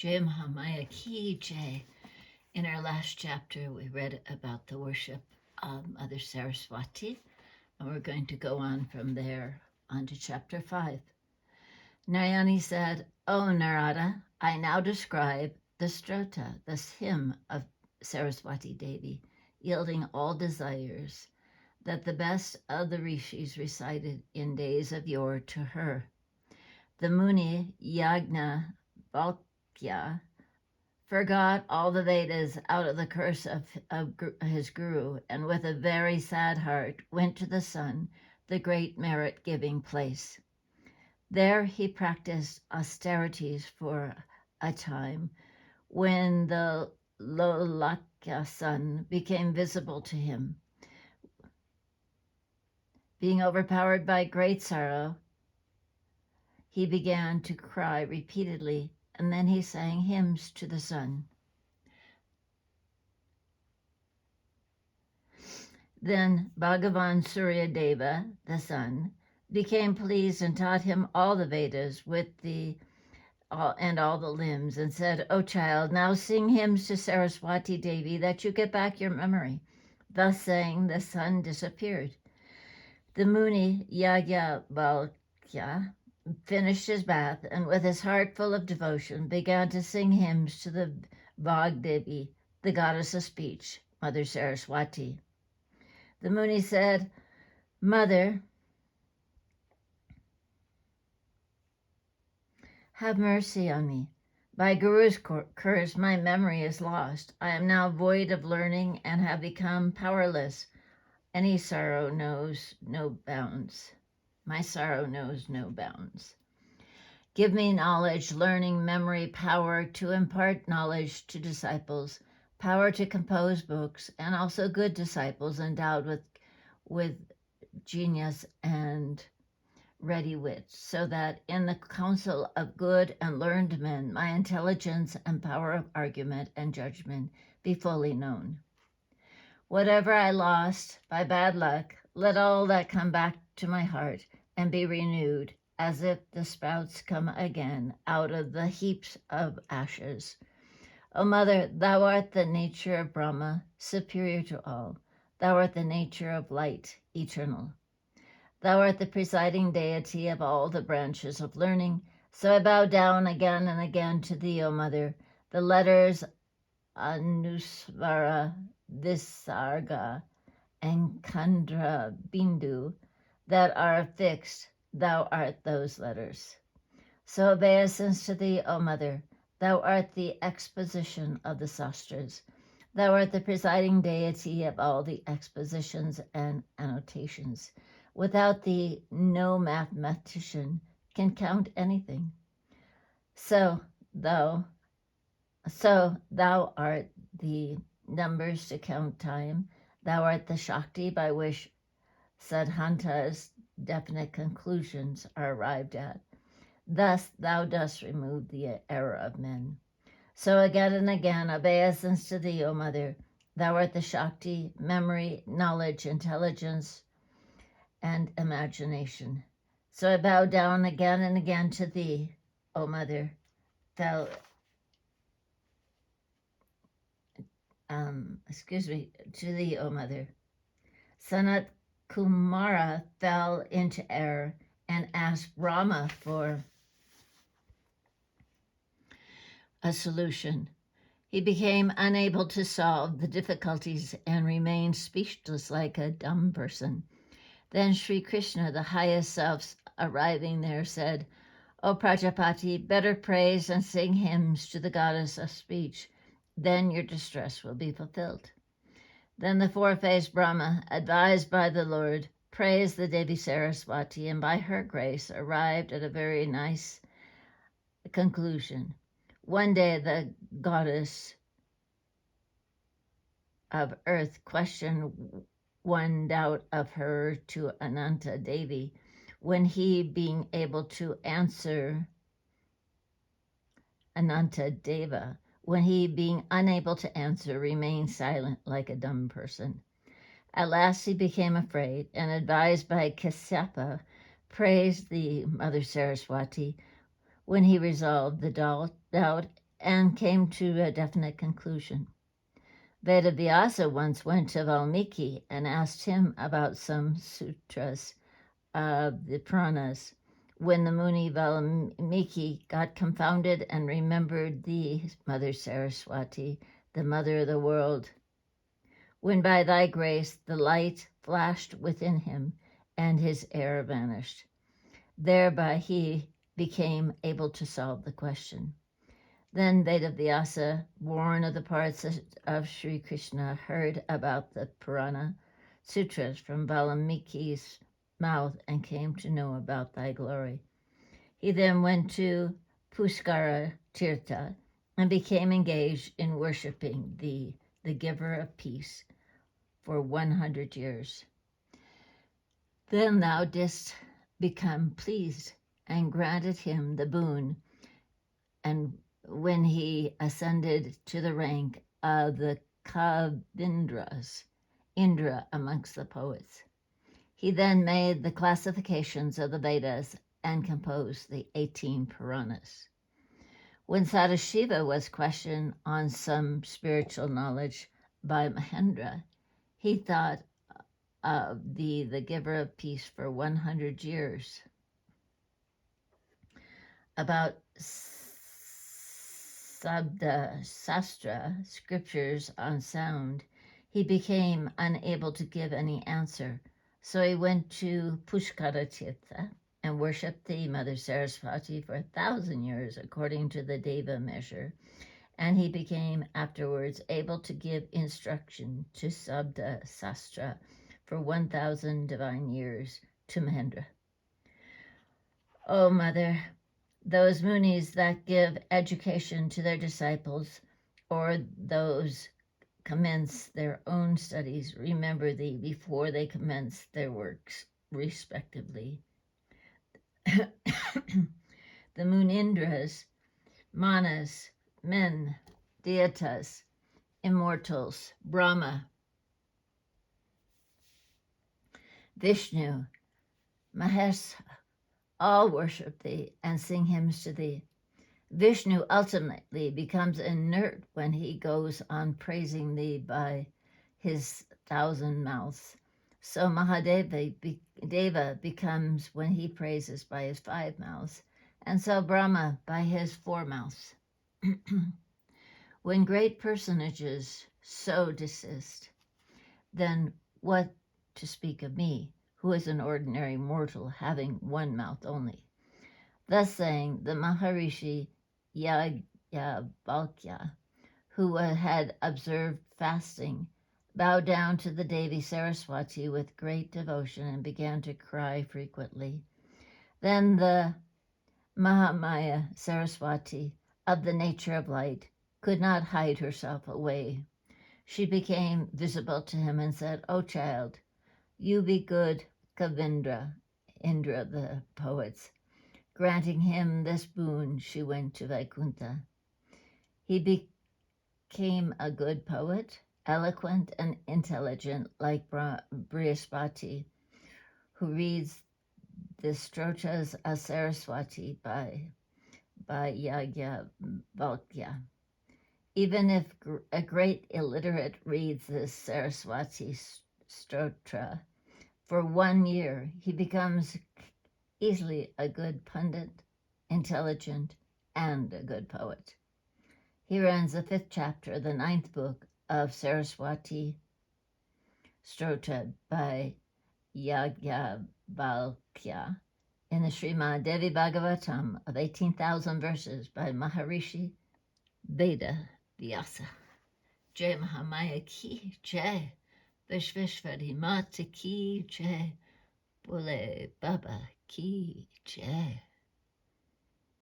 Jai Mahamaya Ki Jai. In our last chapter, we read about the worship of Mother Saraswati, and we're going to go on from there on to chapter 5. Narayani said, O Narada, I now describe the strota, this hymn of Saraswati Devi, yielding all desires, that the best of the rishis recited in days of yore to her. The Muni Yagna Valkya forgot all the Vedas out of the curse of his guru, and with a very sad heart went to the sun, the great merit-giving place. There he practiced austerities for a time, when the Lolakya sun became visible to him. Being overpowered by great sorrow, he began to cry repeatedly, and then he sang hymns to the sun. Then Bhagavan Surya Deva, the sun, became pleased and taught him all the Vedas with all the limbs, and said, O child, now sing hymns to Saraswati Devi that you get back your memory. Thus saying, the sun disappeared. The Muni Yajnavalkya finished his bath, and with his heart full of devotion began to sing hymns to the Vagdevi, the goddess of speech, Mother Saraswati. The Muni said, Mother, have mercy on me. By Guru's curse, my memory is lost. I am now void of learning and have become powerless. Any sorrow knows no bounds. My sorrow knows no bounds. Give me knowledge, learning, memory, power to impart knowledge to disciples, power to compose books, and also good disciples endowed with genius and ready wit, so that in the council of good and learned men, my intelligence and power of argument and judgment be fully known. Whatever I lost by bad luck, let all that come back to my heart and be renewed, as if the sprouts come again out of the heaps of ashes. O Mother, thou art the nature of Brahma, superior to all. Thou art the nature of light, eternal. Thou art the presiding deity of all the branches of learning. So I bow down again and again to thee, O Mother. The letters Anusvara, Visarga, and Kandra Bindu that are fixed, thou art those letters. So obeisance to thee, O Mother. Thou art the exposition of the sastras. Thou art the presiding deity of all the expositions and annotations. Without thee, no mathematician can count anything. So thou art the numbers to count time. Thou art the Shakti by which Siddhanta's definite conclusions are arrived at. Thus thou dost remove the error of men. So again and again, obeisance to thee, O Mother. Thou art the Shakti, memory, knowledge, intelligence, and imagination. So I bow down again and again to thee, O Mother. To thee, O Mother. Sanat Kumara fell into error and asked Brahma for a solution. He became unable to solve the difficulties and remained speechless like a dumb person. Then Sri Krishna, the highest self, arriving there, said, O Prajapati, better praise and sing hymns to the goddess of speech. Then your distress will be fulfilled. Then the four-faced Brahma, advised by the Lord, praised the Devi Saraswati, and by her grace arrived at a very nice conclusion. One day the goddess of earth questioned one doubt of her to Ananta Devi, when he, being able to answer Ananta Deva, when he, being unable to answer, remained silent like a dumb person. At last he became afraid, and advised by Kasyapa, praised the Mother Saraswati, when he resolved the doubt and came to a definite conclusion. Vedavyasa once went to Valmiki and asked him about some sutras of the Puranas. When the Muni Valmiki got confounded and remembered the Mother Saraswati, the Mother of the world, when by thy grace the light flashed within him and his error vanished. Thereby he became able to solve the question. Then Vedavyasa, born of the parts of Sri Krishna, heard about the Purana Sutras from Valmiki's mouth and came to know about thy glory. He then went to Puskara Tirtha and became engaged in worshipping thee, the giver of peace, for 100 years. Then thou didst become pleased and granted him the boon, and when he ascended to the rank of the Kavindras, Indra amongst the poets. He then made the classifications of the Vedas and composed the 18 Puranas. When Sadashiva was questioned on some spiritual knowledge by Mahendra, he thought of thee, the giver of peace, for 100 years. About Sabda Sastra, scriptures on sound, he became unable to give any answer. So he went to Pushkara Tirtha and worshipped the Mother Saraswati for 1,000 years according to the Deva measure, and he became afterwards able to give instruction to Sabda Sastra for 1,000 divine years to Mahendra. O Mother, those munis that give education to their disciples, or those commence their own studies, remember thee before they commence their works, respectively. The Munindras, Manas, men, Deitas, immortals, Brahma, Vishnu, Mahesh, all worship thee and sing hymns to thee. Vishnu ultimately becomes inert when he goes on praising thee by his 1,000 mouths. So Mahadeva becomes when he praises by his 5 mouths, and so Brahma by his 4 mouths. When great personages so desist, then what to speak of me, who is an ordinary mortal having 1 mouth only? Thus saying, the Maharishi Yajnavalkya, who had observed fasting, bowed down to the Devi Saraswati with great devotion and began to cry frequently. Then the Mahamaya Saraswati, of the nature of light, could not hide herself away. She became visible to him and said, O child, you be good, Kavindra, Indra of the poets. Granting him this boon, she went to Vaikuntha. He became a good poet, eloquent and intelligent, like Brihaspati, who reads the Stotas of Saraswati by Yajnavalkya. Even if a great illiterate reads the Saraswati Stotra for 1 year, he becomes easily a good pundit, intelligent, and a good poet. Here ends the 5th chapter, the 9th book of Saraswati Stotra by Yajnavalkya in the Srimad Devi Bhagavatam of 18,000 verses by Maharishi Vedavyasa. Jai Mahamaya ki jai, Vishveshwari Mata ki jai, Bole Baba ki jai.